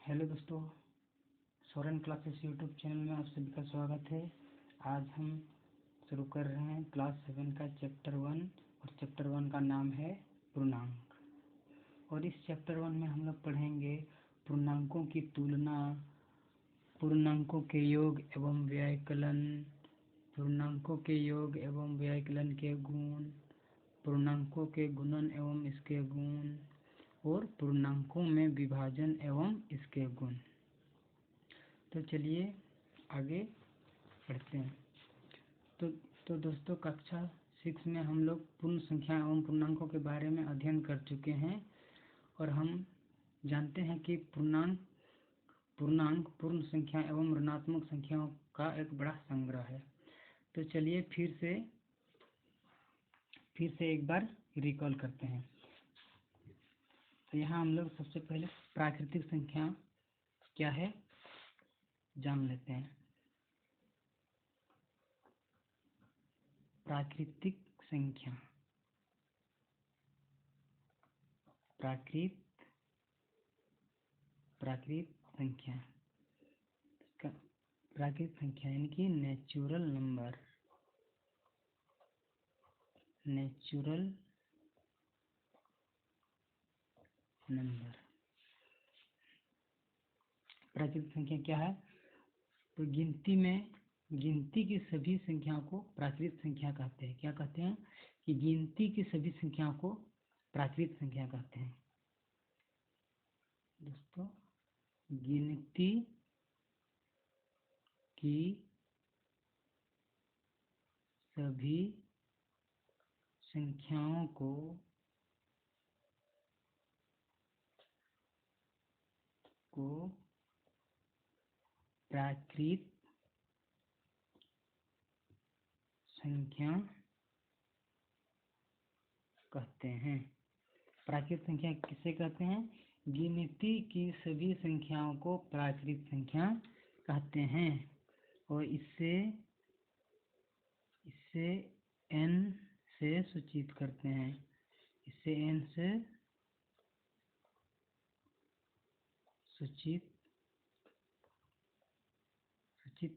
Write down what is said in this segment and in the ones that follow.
Hello दोस्तों, Soren classes YouTube channel में आप सभी का स्वागत है। आज हम शुरू कर रहे हैं क्लास 7 का चैप्टर 1 और चैप्टर 1 का नाम है पूर्णांक। और इस चैप्टर 1 में हम लोग पढ़ेंगे पूर्णांकों की तुलना, पूर्णांकों के योग एवं व्याकलन, पूर्णांकों के योग एवं व्याकलन के गुण, पूर्णांकों के गुणन एवं इसके गुण और पूर्णांकों में विभाजन एवं इसके गुण। तो चलिए आगे बढ़ते हैं। तो दोस्तों, कक्षा 6 में हम लोग पूर्ण संख्या एवं पूर्णांकों के बारे में अध्ययन कर चुके हैं और हम जानते हैं कि पूर्णांक पूर्ण संख्या एवं ऋणात्मक संख्याओं का एक बड़ा संग्रह है। तो चलिए फिर से एक बार रिकॉल करते हैं। तो यहाँ हम लोग सबसे पहले प्राकृतिक संख्या क्या है जान लेते हैं। प्राकृत संख्या यानी कि नेचुरल नंबर। प्राकृतिक संख्या क्या है? तो गिनती की सभी संख्याओं को प्राकृत संख्या कहते हैं। क्या कहते हैं? कि गिनती की सभी संख्याओं को प्राकृत संख्या कहते हैं। दोस्तों, गिनती की सभी संख्याओं को प्राकृत संख्या कहते हैं। प्राकृत संख्या किसे कहते हैं? गिनती की सभी संख्याओं को प्राकृत संख्या कहते हैं। और इससे n से सूचित करते हैं। इससे n से सूचित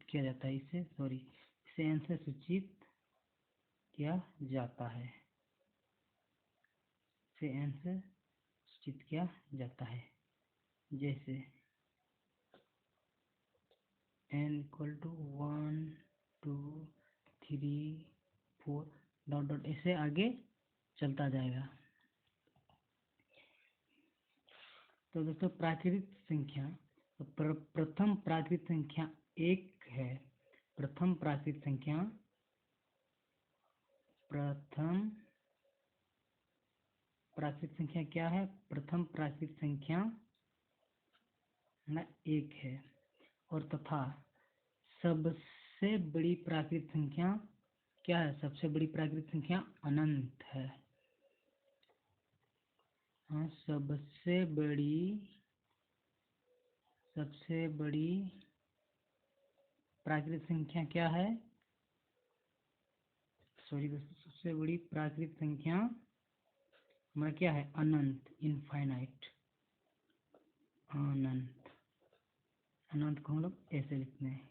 किया जाता है। इससे n से सूचित किया जाता है। जैसे n = 1 2 3 4 ... ऐसे आगे चलता जाएगा। तो दोस्तों, प्राकृत संख्या प्रथम प्राकृत संख्या 1 है। प्रथम प्राकृत संख्या 1 है। और तथा सबसे बड़ी प्राकृत संख्या क्या है? सबसे बड़ी प्राकृत संख्या अनंत है। सबसे बड़ी प्राकृत संख्या क्या है? सबसे बड़ी प्राकृत संख्या हमारा क्या है? अनंत, इनफाइनाइट। अनंत को हम लोग ऐसे लिखते हैं।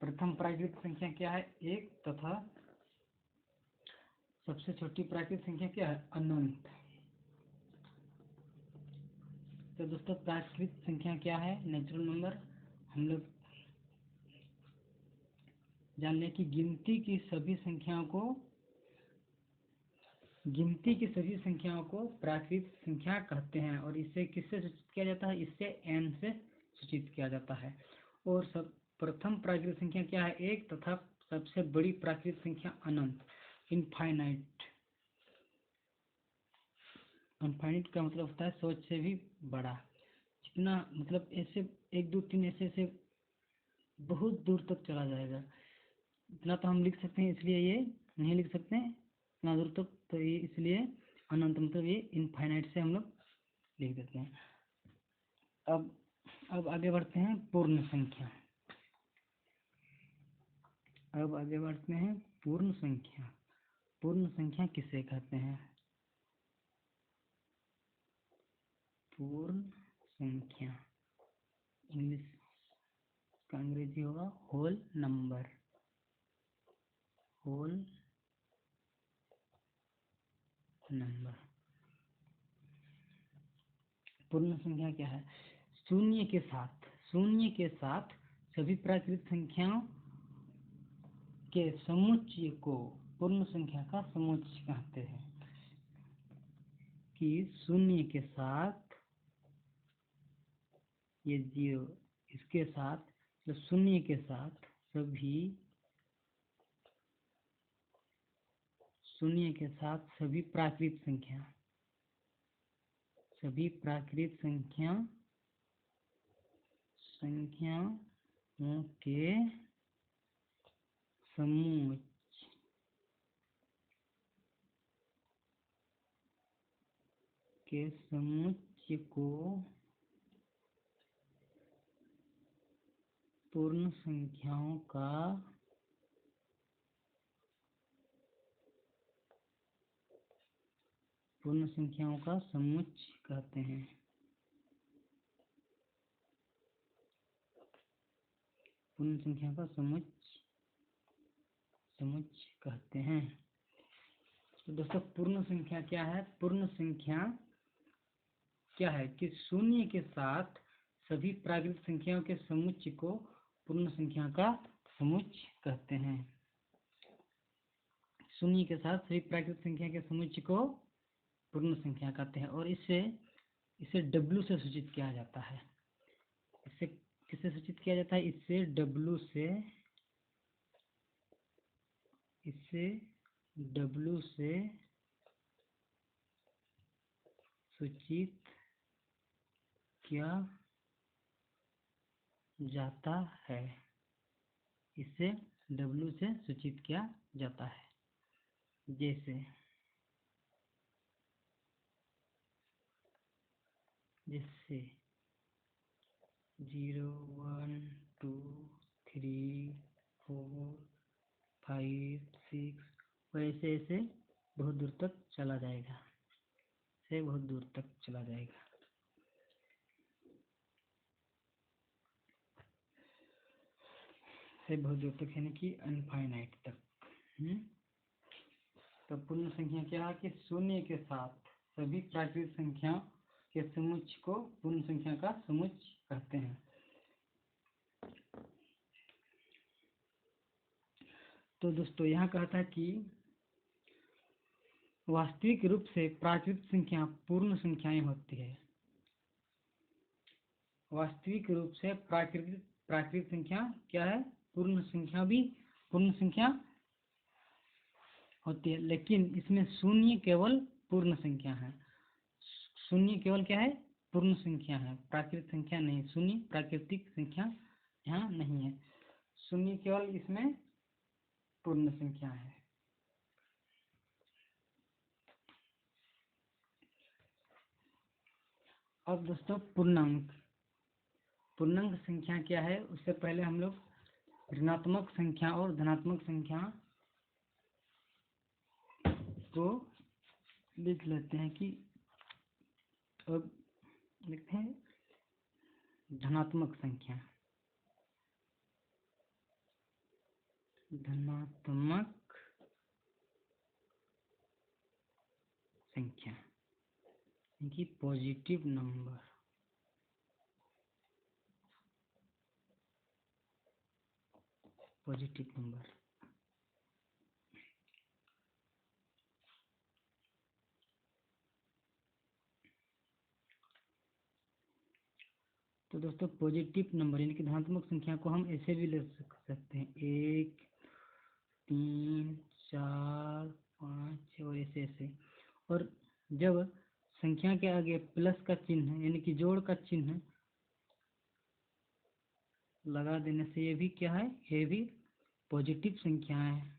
प्रथम प्राकृत संख्या क्या है? 1 तथा सबसे छोटी प्राकृत संख्या क्या है? अनंत। तो दोस्तों, प्राकृत संख्या क्या है? Natural number. हम लोग जान लें कि गिनती की सभी संख्याओं को प्राकृत संख्या कहते हैं। और इसे किससे सूचित किया जाता है? इससे n से सूचित किया जाता है। और प्रथम प्राकृत संख्या क्या है? 1 तथा सबसे बड़ी प्राकृत संख्या अनंत, इनफाइनाइट। इनफाइनाइट का मतलब होता है 100 से भी बड़ा। जितना मतलब ऐसे 1 2 3 ऐसे बहुत दूर तक चला जाएगा। इतना तो हम लिख सकते हैं, इसलिए ये नहीं लिख सकते हैं इतना दूर तक। तो ये इसलिए अनंत मतलब ये इनफाइनाइट से हम लोग लिख देते हैं। अब आगे बढ़ते हैं पूर्ण संख्या। पूर्ण संख्या किसे कहते हैं? पूर्ण संख्या, इंग्लिश का अंग्रेजी होगा होल नंबर। Whole number. पूर्ण संख्या क्या है? शून्य के साथ सभी प्राकृत संख्याओं के समुच्चय को पूर्ण संख्या का समुच्चय कहते हैं। कि शून्य के साथ ये जीरो, इसके साथ तो शून्य के साथ सभी प्राकृत संख्याओं के समुच्चय को पूर्ण संख्याओं का समुच्चय कहते हैं। पूर्ण संख्या का समुच्चय कहते हैं। तो दोस्तों पूर्ण संख्या क्या है? पूर्ण संख्या क्या है कि शून्य के साथ सभी प्राकृत संख्याओं के समुच्चय को पूर्ण संख्या का समुच्चय कहते हैं। शून्य के साथ सभी प्राकृत संख्या के समुच्चय को पूर्ण संख्या कहते हैं। और इसे W से सूचित किया जाता है। इसे किससे सूचित किया जाता है? इसे W से सूचित किया जाता है। इसे W से सूचित किया जाता है। जैसे 0 1 2 3 4 5 6 वैसे ऐसे बहुत दूर तक चला जाएगा। बहुत दूर तक यानी कि अनफाइनाइट तक। तो पूर्ण संख्या क्या है कि शून्य के साथ सभी प्राकृत संख्या के समुच्चय को पूर्ण संख्या का समुच्चय कहते हैं। तो दोस्तों यहाँ कहता है कि वास्तविक रूप से प्राकृत संख्या पूर्ण संख्याएं होती है। वास्तविक रूप से प्राकृत संख्या क्या है? पूर्ण संख्या भी पूर्ण संख्या होती है। लेकिन इसमें शून्य केवल पूर्ण संख्या है। शून्य केवल क्या है? पूर्ण संख्या है, प्राकृत संख्या नहीं। शून्य प्राकृतिक संख्या यहाँ नहीं है। शून्य केवल इसमें पूर्ण संख्या है। अब दोस्तों पूर्णांक संख्या क्या है? उससे पहले हम लोग ऋणात्मक संख्या और धनात्मक संख्या को लिख लेते हैं। कि अब लिखते हैं धनात्मक संख्या। कि पॉजिटिव नंबर। तो दोस्तों पॉजिटिव नंबर यानी कि धनात्मक संख्या को हम ऐसे भी लिख सकते हैं 1 3 4 5 और ऐसे। और जब संख्या के आगे प्लस का चिन्ह यानी कि जोड़ का चिन्ह लगा देने से ये भी क्या है? ये भी पॉजिटिव संख्याएं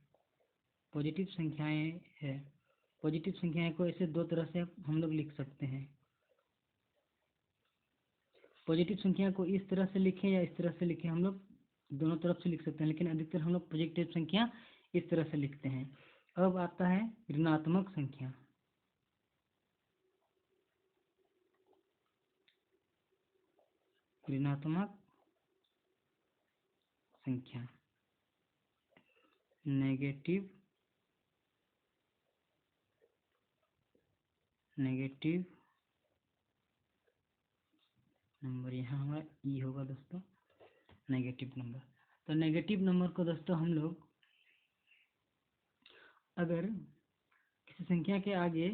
है। पॉजिटिव संख्याएं को ऐसे दो तरह से हम लोग लिख सकते हैं। पॉजिटिव संख्या को इस तरह से लिखें या इस तरह से लिखें, हम लोग दोनों तरफ से लिख सकते हैं। लेकिन अधिकतर हम लोग पॉजिटिव संख्या इस तरह से लिखते हैं। अब आता है ऋणात्मक संख्या। ऋणात्मक संख्या, नेगेटिव नंबर, यहाँ हमारा ई होगा दोस्तों, नेगेटिव नंबर। तो नेगेटिव नंबर को दोस्तों हम लोग अगर किसी संख्या के आगे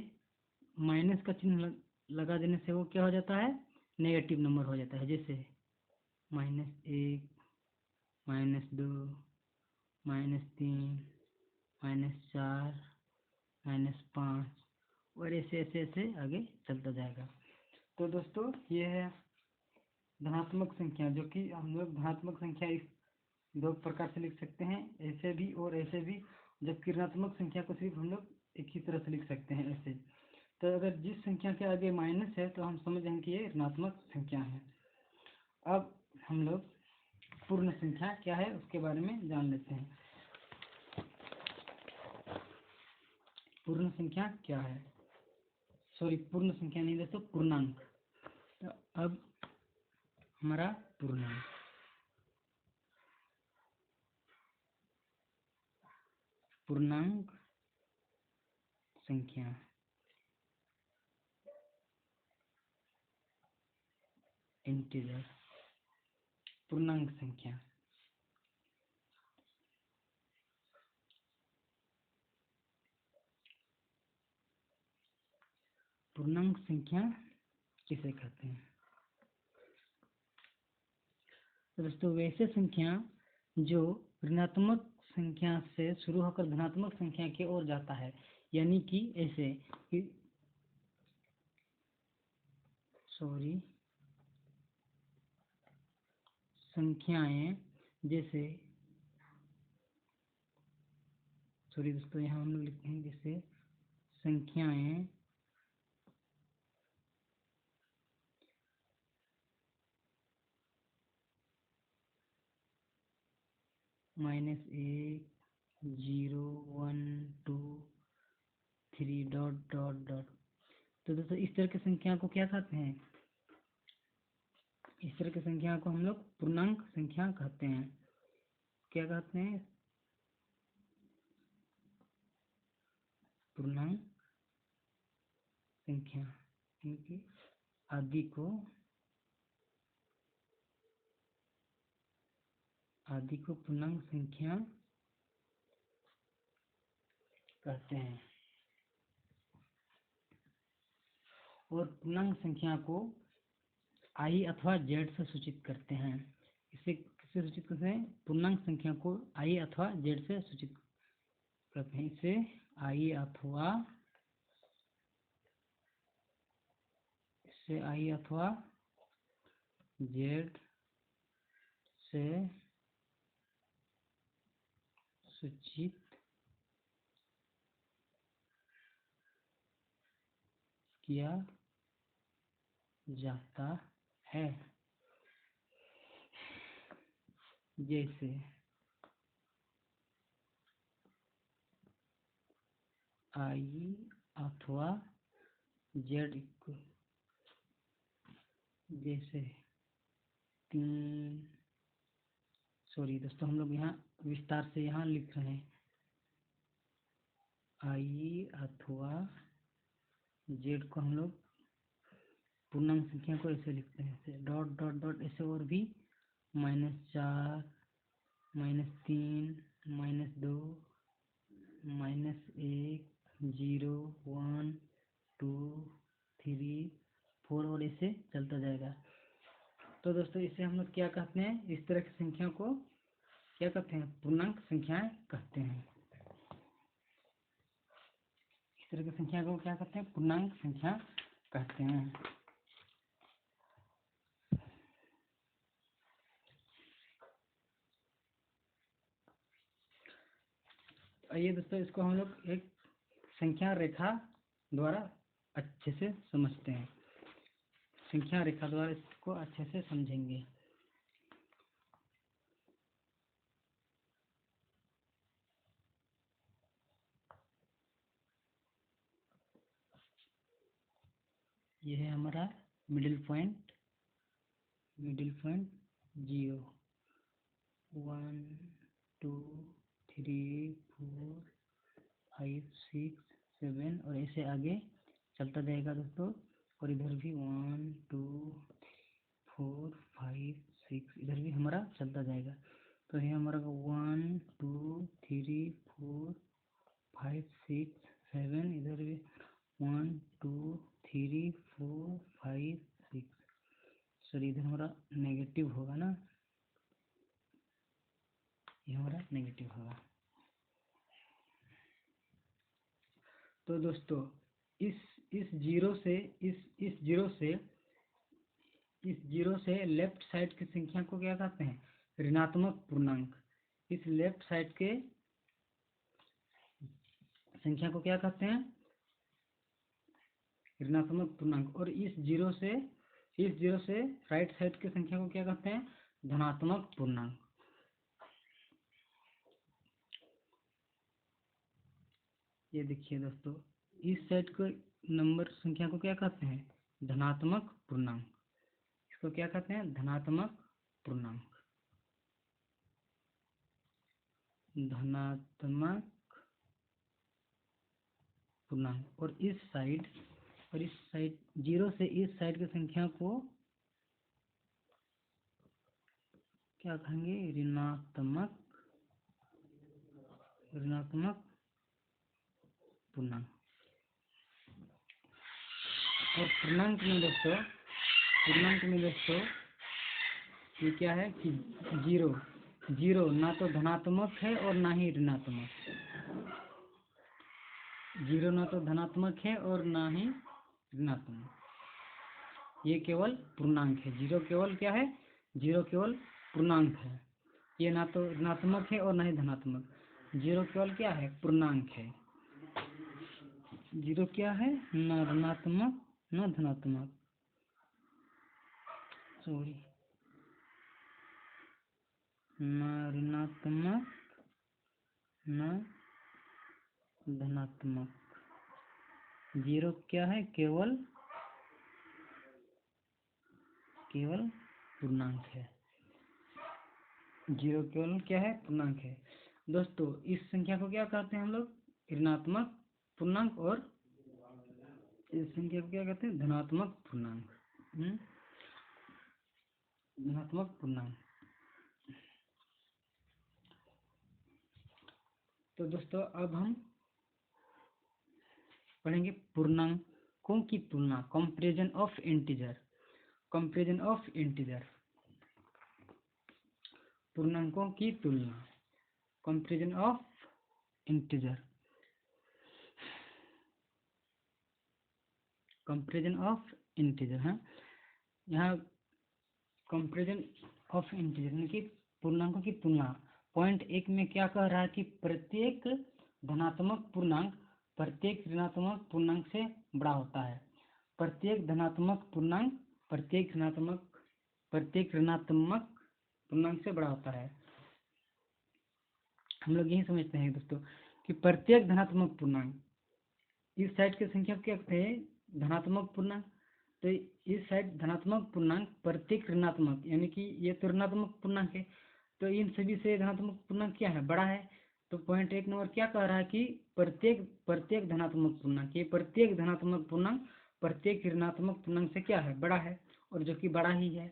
माइनस का चिन्ह लगा देने से वो क्या हो जाता है, नेगेटिव नंबर हो जाता है। जैसे -1, -2, -3, -4, -5 और ऐसे ऐसे ऐसे आगे चलता जाएगा। तो दोस्तों ये है धनात्मक संख्या, जो कि हम लोग धनात्मक संख्या इस दो प्रकार से लिख सकते हैं, ऐसे भी और ऐसे भी। जबकि ऋणात्मक संख्या को सिर्फ हम लोग एक ही तरह से लिख सकते हैं, ऐसे। तो अगर जिस संख्या के आगे माइनस है तो हम समझ जाएंगे कि ये ऋणात्मक संख्या है। अब हम लोग पूर्ण संख्या क्या है उसके बारे में जान लेते हैं। पूर्ण संख्या क्या है, सॉरी पूर्ण संख्या नहीं दोस्तों, पूर्णांक। तो अब हमारा पूर्णांक संख्या, इंटीजर, पूर्णांक संख्या। पूर्णांक संख्या किसे कहते हैं? तो दोस्तों वैसे संख्या जो ऋणात्मक संख्या से शुरू होकर धनात्मक संख्या की ओर जाता है, यानी कि ऐसे संख्याएं जैसे, दोस्तों यहाँ हम लोग लिखते हैं जैसे संख्याएं -1, 0, 1, 2, 3 ... तो दोस्तों इस तरह की संख्या को क्या कहते हैं? इस तरह की संख्या को हम लोग पूर्णांक संख्या कहते हैं। क्या कहते हैं? पूर्णांक संख्या, क्योंकि आदि को पूर्णांक संख्या कहते हैं। और पूर्णांक संख्या को आई अथवा जेड से सूचित करते हैं। इसे किससे सूचित करते हैं? पूर्णांक संख्या को आई अथवा जेड से सूचित करते हैं। इसे आई अथवा जेड से सूचित किया जाता है। जैसे आई अथवा जेड इक्वल, जैसे 3, सॉरी दोस्तों हम लोग यहाँ विस्तार से यहाँ लिख रहे हैं, आई अथवा जेड को हम लोग पूर्णांक संख्या को ऐसे लिखते हैं, ऐसे डॉट ऐसे, और भी -4, -3, -2, -1, 0, 1, 2, 3, 4 और ऐसे चलता जाएगा। तो दोस्तों इसे हम लोग क्या कहते हैं? इस तरह की संख्या को क्या कहते हैं? पूर्णांक संख्याएं कहते हैं। इस तरह की संख्या को क्या कहते हैं? पूर्णांक संख्या कहते हैं। आइए दोस्तों इसको हम लोग एक संख्या रेखा द्वारा अच्छे से समझते हैं। संख्या रेखा द्वारा इसको अच्छे से समझेंगे। यह है हमारा मिडिल पॉइंट, मिडिल पॉइंट 0, 1 2 3 4 5 6 7 और ऐसे आगे चलता जाएगा दोस्तों। और इधर भी 1 2 4 5 6 इधर भी हमारा चलता जाएगा। तो ये हमारा 1 2 3 4 5 6 7 इधर भी 1 2 3 4 5 6। सॉरी इधर हमारा नेगेटिव होगा ना, ये हमारा नेगेटिव होगा। तो दोस्तों इस जीरो से इस जीरो से लेफ्ट साइड की संख्या को क्या कहते हैं? ऋणात्मक पूर्णांक। इस लेफ्ट साइड के संख्या को क्या कहते हैं? ऋणात्मक पूर्णांक। और इस जीरो से राइट साइड की संख्या को क्या कहते हैं? धनात्मक पूर्णांक। ये देखिए दोस्तों, इस साइड को नंबर संख्या को क्या कहते हैं? धनात्मक पूर्णांक। इसको क्या कहते हैं? धनात्मक पूर्णांक। धनात्मक पूर्णांक। और इस साइड जीरो से इस साइड की संख्या को क्या कहेंगे? ऋणात्मक पूर्णांक। और पूर्णांक में दोस्तों ये क्या है कि जीरो ना तो धनात्मक है और ना ही ऋणात्मक। जीरो ना तो धनात्मक है और ना ही ऋणात्मक, ये केवल पूर्णांक है। जीरो केवल क्या है? जीरो केवल पूर्णांक है। ये ना तो ऋणात्मक है और ना ही धनात्मक। जीरो केवल क्या है? पूर्णांक है। जीरो क्या है? न ऋणात्मक न धनात्मक, सॉरी, न ऋणात्मक न धनात्मक। जीरो क्या है? केवल पूर्णांक है। जीरो केवल क्या है? पूर्णांक है। दोस्तों इस संख्या को क्या कहते हैं हम लोग? ऋणात्मक पूर्णांक। और इस संख्या को क्या कहते हैं? धनात्मक पूर्णांक। धनात्मक पूर्णांक। तो दोस्तों अब हम पढ़ेंगे पूर्णांकों की तुलना, कंपैरिजन ऑफ इंटीजर। पूर्णांकों की तुलना, कंपैरिजन ऑफ इंटीजर। हाँ, यहाँ कंपैरिजन ऑफ इंटीजर यानी कि पूर्णांकों की तुलना। पॉइंट 1 में क्या कह रहा है कि प्रत्येक धनात्मक पूर्णांक प्रत्येक ऋणात्मक पूर्णांक से बड़ा होता है। प्रत्येक धनात्मक पूर्णांक प्रत्येक ऋणात्मक पूर्णांक से बड़ा होता है। हम लोग यही समझते हैं दोस्तों कि प्रत्येक धनात्मक पूर्णांक, इस साइड की संख्या क्या कहते हैं? धनात्मक पूर्णांक। तो इस साइड धनात्मक पूर्णांक प्रत्येक ऋणात्मक, यानी कि ये तो ऋणात्मक पूर्णांक है, तो इन सभी से धनात्मक पूर्णांक क्या है? बड़ा है। तो पॉइंट 1 नंबर क्या कह रहा है कि प्रत्येक धनात्मक पूर्णांक, ये प्रत्येक धनात्मक पूर्णांक प्रत्येक ऋणात्मक पूर्णांक से क्या है? बड़ा है, और जो कि बड़ा ही है।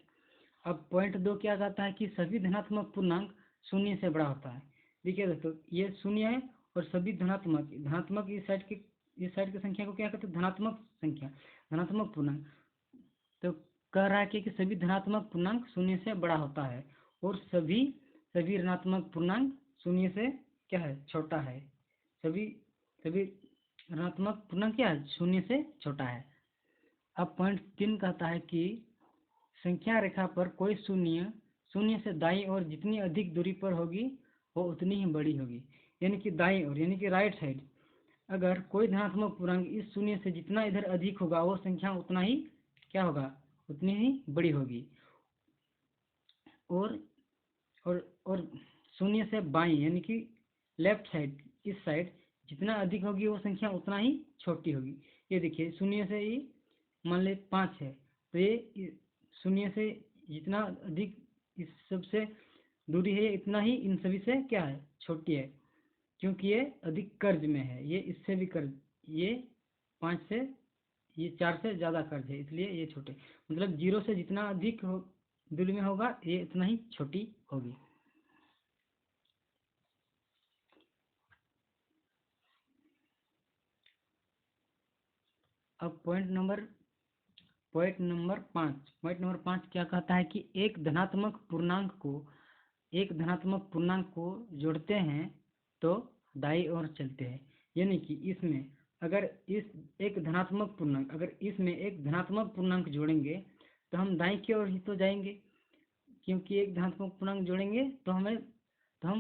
अब पॉइंट 2 क्या कहता है कि सभी धनात्मक पूर्णांक शून्य से बड़ा होता है। देखिए दोस्तों, ये शून्य है और सभी धनात्मक इस साइड की संख्या को क्या कहते हैं? धनात्मक पूर्णांक। तो कह रहा है कि सभी धनात्मक पूर्णांक शून्य से बड़ा होता है, और सभी ऋणात्मक पूर्णांक शून्य से क्या है? छोटा है। सभी ऋणात्मक पूर्णांक क्या है? शून्य से छोटा है। अब पॉइंट 3 कहता है कि संख्या रेखा पर कोई शून्य से दाईं ओर जितनी अधिक दूरी पर होगी वो उतनी ही बड़ी होगी। यानी कि दाईं ओर, यानी कि राइट साइड, अगर कोई धनात्मक पूर्णांक इस शून्य से जितना इधर अधिक होगा वो संख्या उतना ही क्या होगा? उतनी ही बड़ी होगी। और शून्य से बाईं यानी कि लेफ्ट साइड, इस साइड जितना अधिक होगी वो संख्या उतना ही छोटी होगी। ये देखिए, शून्य से ही मान ले 5 है, तो ये शून्य से जितना अधिक इस सबसे दूरी है इतना ही इन सभी से क्या है, छोटी है, क्योंकि ये अधिक कर्ज में है, ये इससे भी कर्ज, ये 5 से, ये 4 से ज़्यादा कर्ज है, इसलिए ये छोटे, मतलब 0 से जितना अधिक दूरी में होगा ये इतना ही छोटी होगी। अब पॉइंट नंबर 5 क्या कहता है कि एक धनात्मक पूर्णांक को जोड़ते हैं तो दाईं ओर चलते हैं। यानी कि इसमें अगर इसमें एक धनात्मक पूर्णांक जोड़ेंगे तो हम दाईं की ओर ही तो जाएंगे, क्योंकि एक धनात्मक पूर्णांक जोड़ेंगे तो हम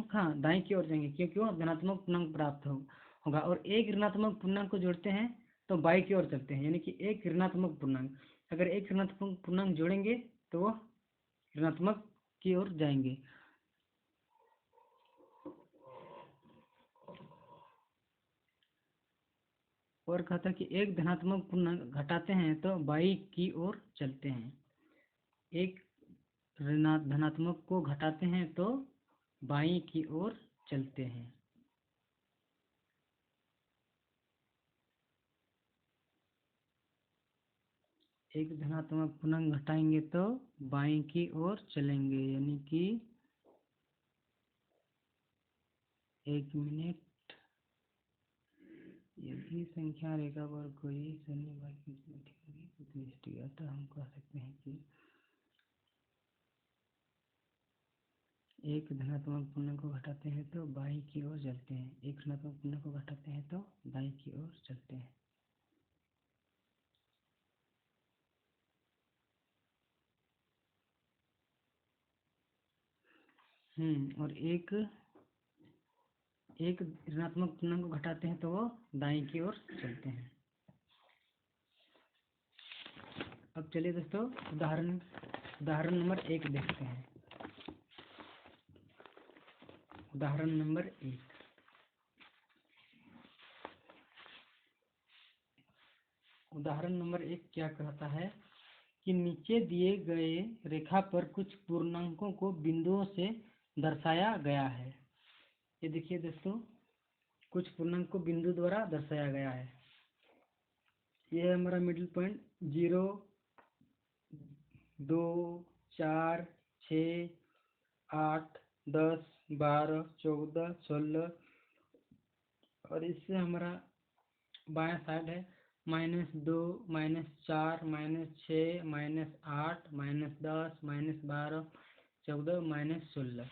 कहाँ, दाईं की ओर जाएंगे, क्योंकि वो धनात्मक पूर्णांक प्राप्त होगा। और एक ऋणात्मक पूर्णांक को जोड़ते हैं तो बाईं की ओर चलते हैं, यानी कि एक ऋणात्मक पूर्णांक, अगर एक ऋणात्मक पूर्णांक जोड़ेंगे तो वो ऋणात्मक की ओर जाएंगे। और कहता है कि एक धनात्मक पूर्णांक घटाते हैं तो बाईं की ओर चलते हैं, एक धनात्मक को घटाते हैं तो बाईं की ओर चलते हैं। एक धनात्मक पूर्णांक घटाएंगे तो बाईं की ओर चलेंगे, यानी कि 1 मिनट, यदि संख्या रेखा पर कोई शनिवार की तो हम कह सकते हैं कि एक धनात्मक पूर्णांक को घटाते हैं तो बाईं की ओर चलते हैं, एक ऋणात्मक पूर्णांक को घटाते हैं तो दाईं की ओर चलते हैं। और एक ऋणात्मक पूर्णांक को घटाते हैं तो वो दाईं की ओर चलते हैं। अब चलिए दोस्तों उदाहरण नंबर 1 देखते हैं। उदाहरण नंबर 1, क्या कहता है कि नीचे दिए गए रेखा पर कुछ पूर्णांकों को बिंदुओं से दर्शाया गया है। ये देखिए दोस्तों, कुछ पूर्णांक को बिंदु द्वारा दर्शाया गया है। ये है हमारा मिडिल पॉइंट 0, 2, 4, 6, 8, 10, 12, 14, 16, और इससे हमारा बायां साइड है -2, -4, -6, -8, -10, -12, 14, -16।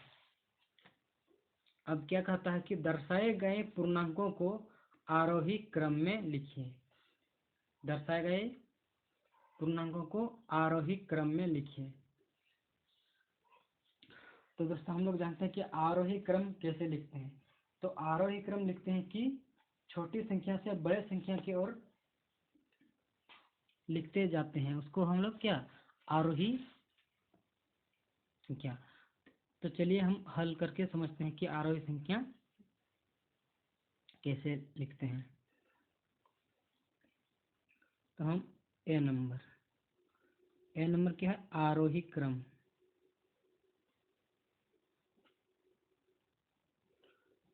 अब क्या कहता है कि दर्शाए गए पूर्णांकों को आरोही क्रम में लिखिए। दर्शाए गए पूर्णांकों को आरोही क्रम में लिखिए। तो दोस्तों हम लोग जानते हैं कि आरोही क्रम कैसे लिखते हैं। तो आरोही क्रम लिखते हैं कि छोटी संख्या से बड़े संख्या की ओर लिखते जाते हैं, उसको हम लोग क्या, आरोही संख्या। तो चलिए हम हल करके समझते हैं कि आरोही संख्या कैसे लिखते हैं। तो हम ए नंबर क्या है, आरोही क्रम।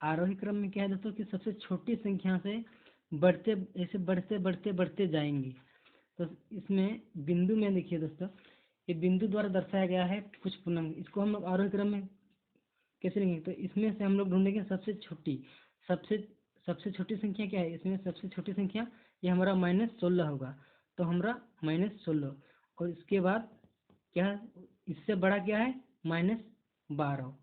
आरोही क्रम में क्या है दोस्तों कि सबसे छोटी संख्या से बढ़ते जाएंगे। तो इसमें बिंदु में देखिए दोस्तों, ये बिंदु द्वारा दर्शाया गया है कुछ पूर्णांक, इसको हम लोग आरोही क्रम में कैसे लेंगे। तो इसमें से हम लोग ढूंढेंगे सबसे सबसे छोटी संख्या क्या है, इसमें सबसे छोटी संख्या ये हमारा -16 होगा। तो हमारा -16, और इसके बाद क्या है, इससे बड़ा क्या है, -12,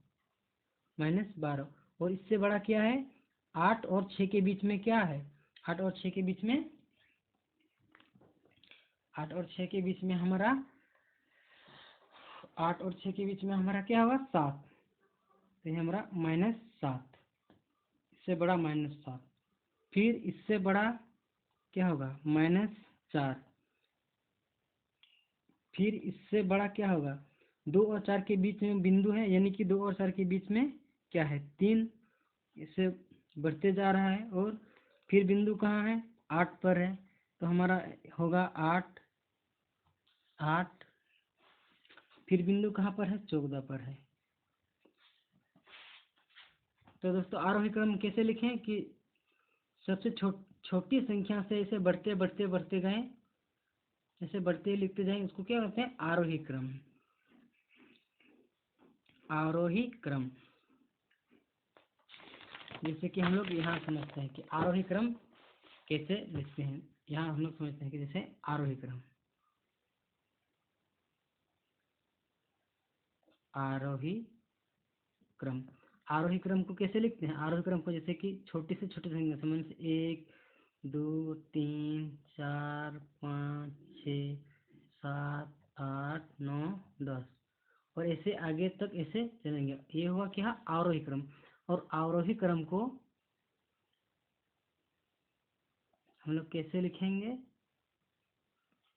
और इससे बड़ा क्या है, 8 और 6 के बीच में क्या है, 8 और 6 के बीच में 8 और 6 के बीच में हमारा 8 और 6 के बीच में हमारा क्या होगा, 7। तो ये हमारा -7, इससे बड़ा -7। फिर इससे बड़ा क्या होगा, -4। फिर इससे बड़ा क्या होगा, 2 और 4 के बीच में बिंदु है, यानी कि 2 और 4 के बीच में क्या है, 3। इससे बढ़ते जा रहा है, और फिर बिंदु कहाँ है, 8 पर है। तो हमारा होगा 8, फिर बिंदु कहाँ पर है, 14 पर है। तो दोस्तों आरोही क्रम कैसे लिखें कि सबसे छोटी संख्या से ऐसे बढ़ते बढ़ते बढ़ते गए, ऐसे बढ़ते लिखते जाएं, उसको क्या कहते हैं, आरोही क्रम। आरोही क्रम, जैसे कि हम लोग यहाँ समझते हैं कि आरोही क्रम कैसे लिखते हैं। यहाँ हम लोग समझते हैं कि जैसे आरोही क्रम, आरोही क्रम, आरोही क्रम को कैसे लिखते हैं, आरोही क्रम को जैसे कि छोटी से छोटी संख्या समझ से 1 2 3 4 5 6 7 8 9 10 और ऐसे आगे तक ऐसे चलेंगे। ये हुआ क्या, आरोही क्रम। और आरोही क्रम को हम लोग कैसे लिखेंगे,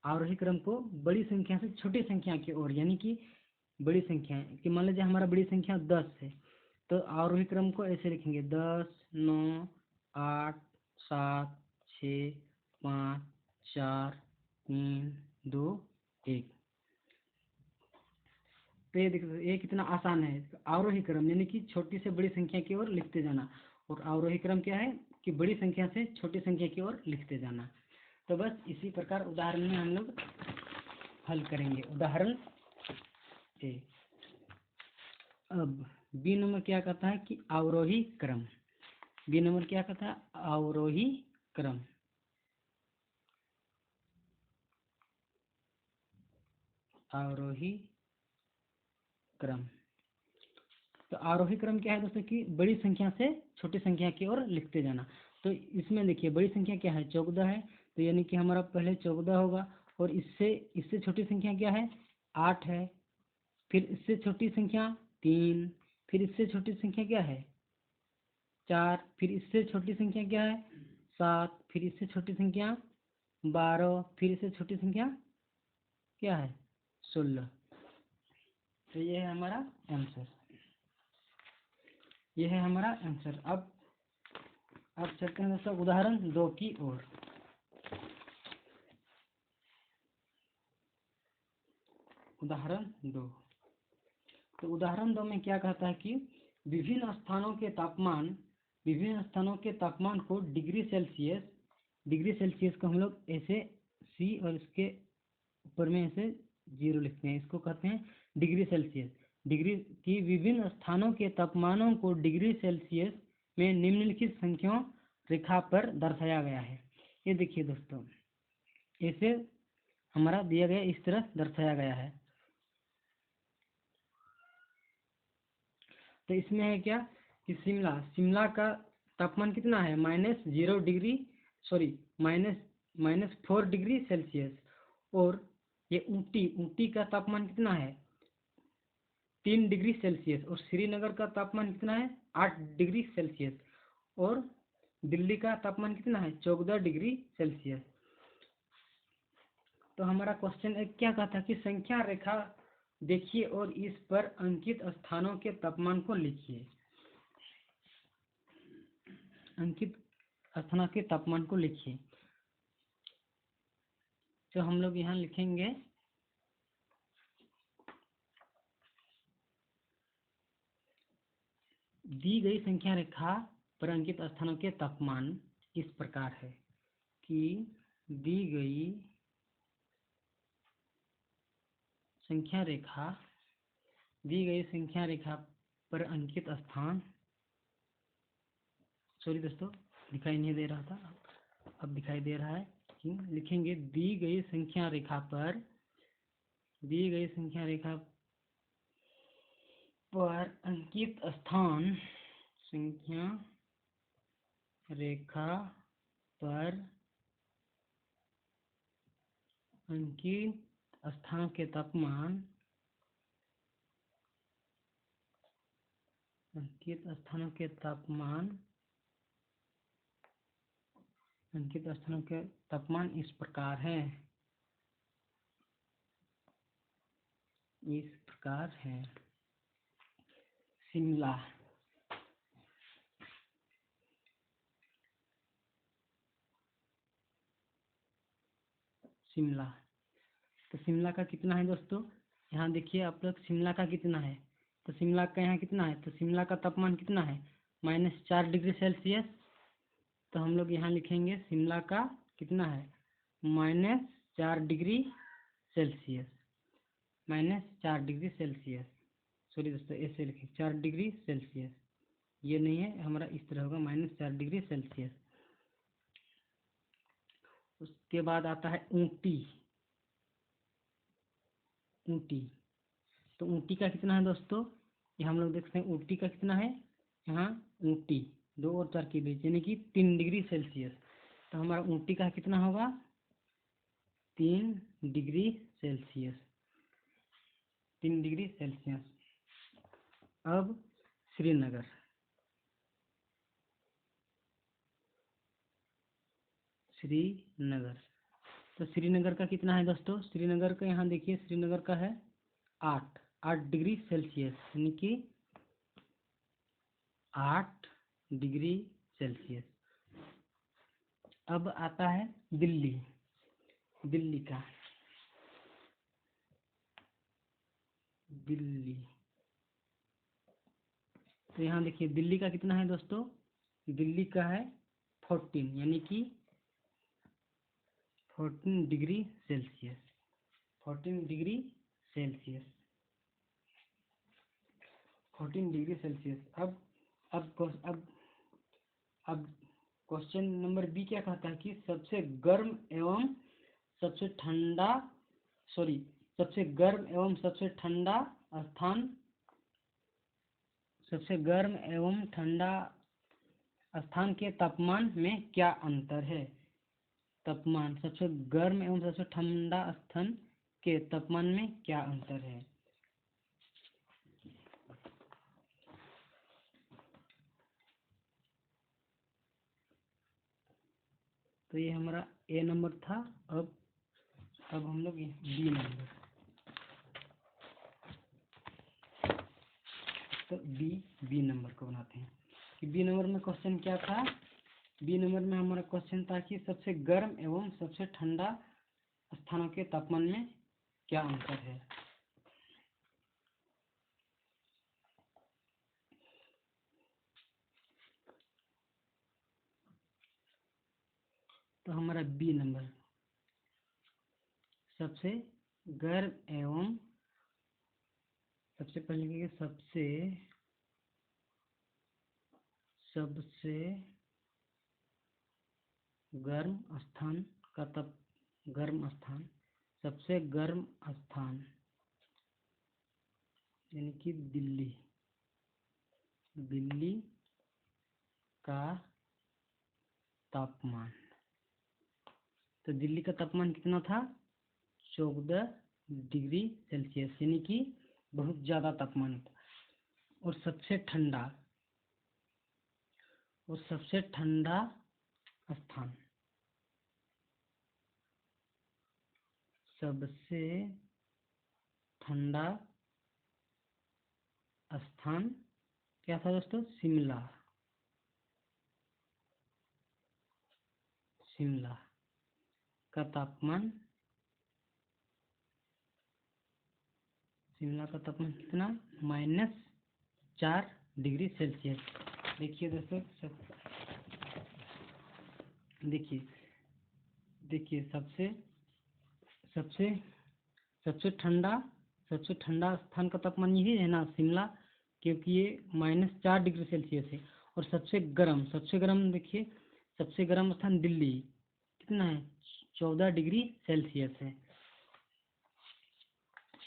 आरोही क्रम को बड़ी संख्या से छोटी संख्या की ओर, यानी कि बड़ी संख्या है कि मान लीजिए हमारा बड़ी संख्या 10 है, तो आरोही क्रम को ऐसे लिखेंगे 10 9 8 7 6 5 4 3 2 1। तो ये देखो, ये कितना आसान है, आरोही क्रम यानी कि छोटी से बड़ी संख्या की ओर लिखते जाना। और अवरोही क्रम क्या है कि बड़ी संख्या से छोटी संख्या की ओर लिखते जाना। तो बस इसी प्रकार उदाहरण में हम लोग हल करेंगे। उदाहरण ए। अब बी नंबर क्या कहता है कि अवरोही क्रम। बी नंबर क्या कहता है, अवरोही क्रम। अवरोही क्रम। तो आरोही क्रम क्या है दोस्तों कि बड़ी संख्या से छोटी संख्या की ओर लिखते जाना। तो इसमें देखिए बड़ी संख्या क्या है, 14 है, तो यानी कि हमारा पहले 14 होगा। और इससे छोटी संख्या क्या है, 8 है। फिर इससे छोटी संख्या 3, फिर इससे छोटी संख्या क्या है 4, फिर इससे छोटी संख्या क्या है 7, फिर इससे छोटी संख्या 12, फिर इससे छोटी संख्या क्या है 16। तो ये है हमारा आंसर, ये है हमारा आंसर। अब चलते हैं दोस्तों उदाहरण 2 की ओर। उदाहरण 2। तो उदाहरण 2 में क्या कहता है कि विभिन्न स्थानों के तापमान को डिग्री सेल्सियस को हम लोग ऐसे सी और इसके ऊपर में ऐसे 0 लिखते हैं, इसको कहते हैं डिग्री सेल्सियस। डिग्री की विभिन्न स्थानों के तापमानों को डिग्री सेल्सियस में निम्नलिखित संख्याओं रेखा पर दर्शाया गया है। ये देखिए दोस्तों, ऐसे हमारा दिया गया, इस तरह दर्शाया गया है। तो इसमें है क्या कि शिमला का तापमान कितना है -4 डिग्री सेल्सियस। और ये ऊटी का तापमान कितना है 3 डिग्री सेल्सियस। और श्रीनगर का तापमान कितना है 8 डिग्री सेल्सियस। और दिल्ली का तापमान कितना है 14 डिग्री सेल्सियस। तो हमारा क्वेश्चन एक क्या कहता है कि संख्या रेखा देखिए और इस पर अंकित स्थानों के तापमान को लिखिए। अंकित स्थानों के तापमान को लिखिए। तो हम लोग यहाँ लिखेंगे दी गई संख्या रेखा पर अंकित स्थानों के तापमान इस प्रकार है कि दी गई संख्या रेखा पर अंकित स्थान, सॉरी दोस्तों दिखाई नहीं दे रहा था, अब दिखाई दे रहा है कि लिखेंगे दी गई संख्या रेखा पर अंकित स्थान, संख्या रेखा पर अंकित स्थानों के तापमान, अंकित स्थानों के तापमान इस प्रकार है, शिमला। तो शिमला का कितना है दोस्तों यहाँ देखिए आप लोग शिमला का कितना है, तो शिमला का यहाँ कितना है, तो शिमला का तापमान कितना है -4 डिग्री सेल्सियस। तो हम लोग यहाँ लिखेंगे शिमला का कितना है -4 degree Celsius, -4 degree Celsius. Sorry दोस्तों, ऐसे लिखें 4 डिग्री सेल्सियस, ये नहीं है हमारा, इस तरह होगा -4 डिग्री सेल्सियस। उसके बाद आता है ऊंटी। ऊंटी, तो ऊंटी का कितना है दोस्तों, ये हम लोग देखते हैं ऊंटी का कितना है। यहाँ ऊंटी 2 और 4 के बीच यानी कि 3 डिग्री सेल्सियस। तो हमारा ऊंटी का कितना होगा 3 डिग्री सेल्सियस, 3 डिग्री सेल्सियस। अब श्रीनगर। श्रीनगर, तो श्रीनगर का कितना है दोस्तों, श्रीनगर का यहाँ देखिए श्रीनगर का है 8 डिग्री सेल्सियस, यानी कि 8 डिग्री सेल्सियस। अब आता है दिल्ली। दिल्ली का, दिल्ली, तो यहाँ देखिए दिल्ली का कितना है दोस्तों, दिल्ली का है 14, यानी कि 14 degree Celsius, 14 degree Celsius, 14 degree Celsius. अब क्वेश्चन नंबर बी क्या कहता है कि सबसे गर्म एवं सबसे ठंडा, सॉरी, सबसे गर्म एवं सबसे ठंडा स्थान, सबसे गर्म एवं ठंडा स्थान के तापमान में क्या अंतर है। तापमान, सबसे गर्म एवं सबसे ठंडा स्थान के तापमान में क्या अंतर है। तो ये हमारा ए नंबर था। अब हम लोग बी नंबर, तो बी नंबर को बनाते हैं कि बी नंबर में क्वेश्चन क्या था। बी नंबर में हमारा क्वेश्चन था कि सबसे गर्म एवं सबसे ठंडा स्थानों के तापमान में क्या अंतर है। तो हमारा बी नंबर, सबसे गर्म एवं, सबसे पहले लिखेंगे सबसे गर्म स्थान का गर्म स्थान, सबसे गर्म स्थान यानी कि दिल्ली, दिल्ली का तापमान। तो दिल्ली का तापमान कितना था 14 डिग्री सेल्सियस, यानी कि बहुत ज़्यादा तापमान था। और सबसे ठंडा, और सबसे ठंडा स्थान, सबसे ठंडा स्थान क्या था दोस्तों, शिमला, शिमला का तापमान, शिमला का तापमान कितना -4 डिग्री सेल्सियस। देखिए दोस्तों, देखिए देखिए सबसे सबसे सबसे ठंडा, सबसे ठंडा स्थान का तापमान यही है ना शिमला, क्योंकि ये -4 डिग्री सेल्सियस है। और सबसे गर्म देखिए, सबसे गर्म स्थान दिल्ली कितना है 14 डिग्री सेल्सियस है,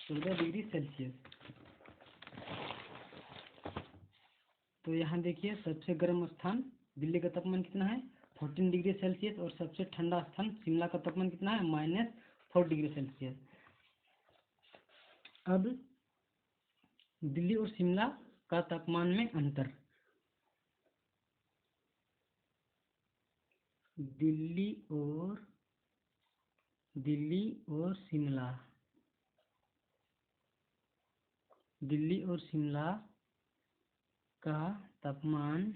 14 डिग्री सेल्सियस। तो यहाँ देखिए सबसे गर्म स्थान दिल्ली का तापमान कितना है 14 डिग्री सेल्सियस, और सबसे ठंडा स्थान शिमला का तापमान कितना है -4 डिग्री सेल्सियस। अब दिल्ली और शिमला का तापमान में अंतर। दिल्ली और शिमला, दिल्ली और शिमला का तापमान,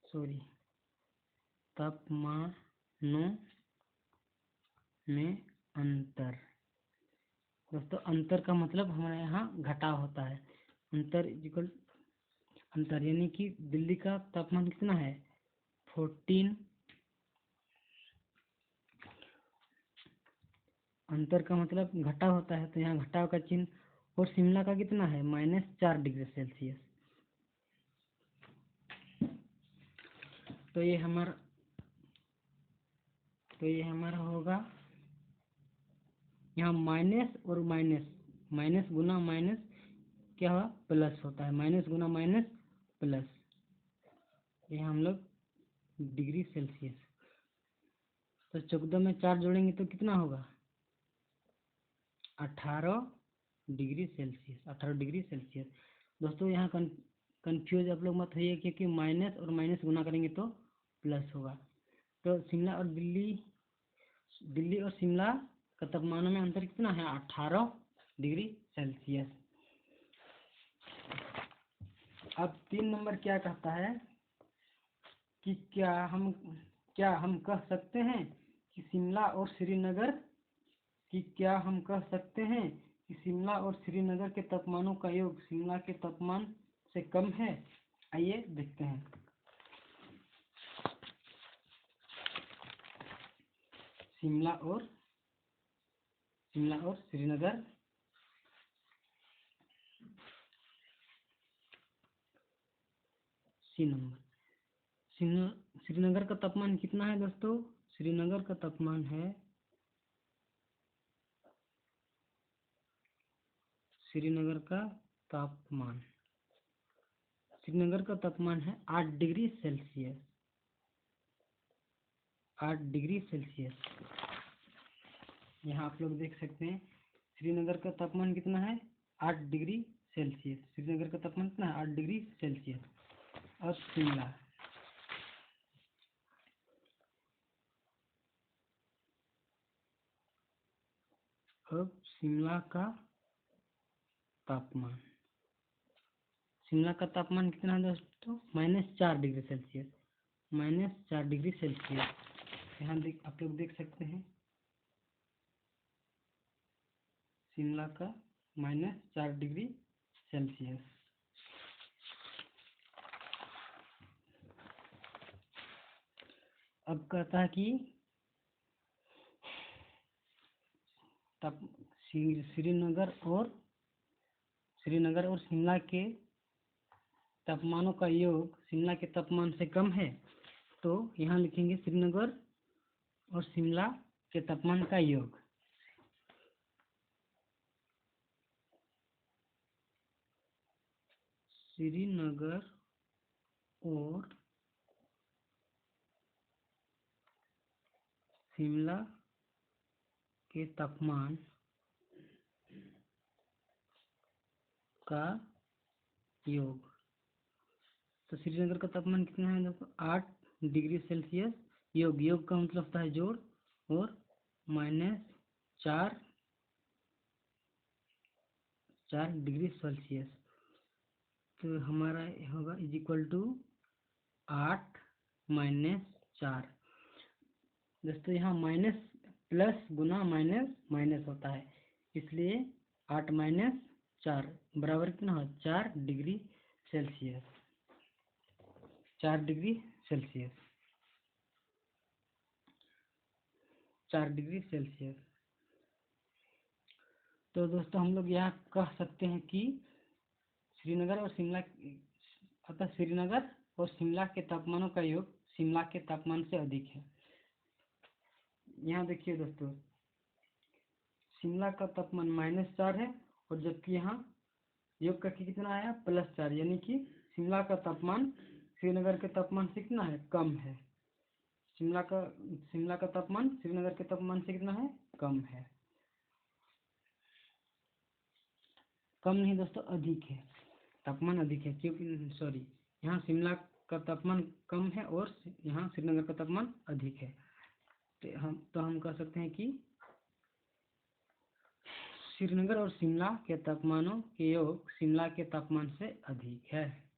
सॉरी, तापमानों में अंतर। दोस्तों अंतर का मतलब हमारे यहाँ घटाव होता है। अंतर इक्वल अंतर यानी कि दिल्ली का तापमान कितना है 14। अंतर का मतलब घटाव होता है, तो यहाँ घटाव का चिन्ह। और शिमला का कितना है -4 डिग्री सेल्सियस। तो ये हमारा होगा यहाँ माइनस और माइनस, माइनस गुना माइनस क्या हुआ प्लस होता है, माइनस गुना माइनस प्लस। ये हम लोग डिग्री सेल्सियस। तो 14 में 4 जोड़ेंगे तो कितना होगा 18 डिग्री सेल्सियस। 18 degree Celsius. दोस्तों यहाँ कंफ्यूज आप लोग मत होइए, क्योंकि माइनस और माइनस गुना करेंगे तो प्लस होगा। तो शिमला और दिल्ली और शिमला का तापमानों में अंतर कितना है 18 डिग्री सेल्सियस। अब 3 नंबर क्या कहता है कि क्या हम कह सकते हैं कि शिमला और श्रीनगर के तापमानों का योग शिमला के तापमान से कम है। आइए देखते हैं। शिमला और श्रीनगर श्रीनगर का तापमान कितना है दोस्तों। श्रीनगर का तापमान है श्रीनगर का तापमान है 8 डिग्री सेल्सियस। 8 degree Celsius. यहाँ आप लोग देख सकते हैं श्रीनगर का तापमान कितना है 8 डिग्री सेल्सियस। श्रीनगर का तापमान कितना है 8 डिग्री सेल्सियस। और शिमला का तापमान कितना है दोस्तों -4 डिग्री सेल्सियस। -4 degree Celsius. यहाँ आप लोग देख सकते हैं शिमला का -4 डिग्री सेल्सियस। अब कहता है कि श्रीनगर और शिमला के तापमानों का योग शिमला के तापमान से कम है। तो यहाँ लिखेंगे श्रीनगर और शिमला के तापमान का योग। श्रीनगर और शिमला के तापमान का योग। तो श्रीनगर का तापमान कितना है दोस्तों 8 डिग्री सेल्सियस। योग का मतलब होता है जोड़, और -4 डिग्री सेल्सियस। तो हमारा होगा = 8 - 4। दोस्तों यहाँ माइनस प्लस गुना माइनस माइनस होता है, इसलिए 8 - 4 बराबर कितना हो 4 degree Celsius. 4 degree Celsius. 4 degree Celsius. तो दोस्तों हम लोग यहाँ कह सकते हैं कि श्रीनगर और शिमला के तापमानों का योग शिमला के तापमान से अधिक है। यहाँ देखिए दोस्तों शिमला का तापमान -4 है, और जबकि यहाँ योग का कितना आया +4, यानी कि शिमला का तापमान श्रीनगर के तापमान से कितना है कम है। शिमला का तापमान श्रीनगर के तापमान से कितना है कम है। कम नहीं दोस्तों अधिक है, तापमान अधिक है, क्योंकि सॉरी यहाँ शिमला का तापमान कम है और यहाँ श्रीनगर का तापमान अधिक है। तो हम कह सकते हैं कि श्रीनगर और शिमला के तापमानों के योग शिमला के तापमान से अधिक है।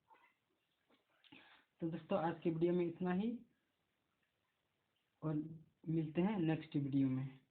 तो दोस्तों आज की वीडियो में इतना ही, और मिलते हैं नेक्स्ट वीडियो में।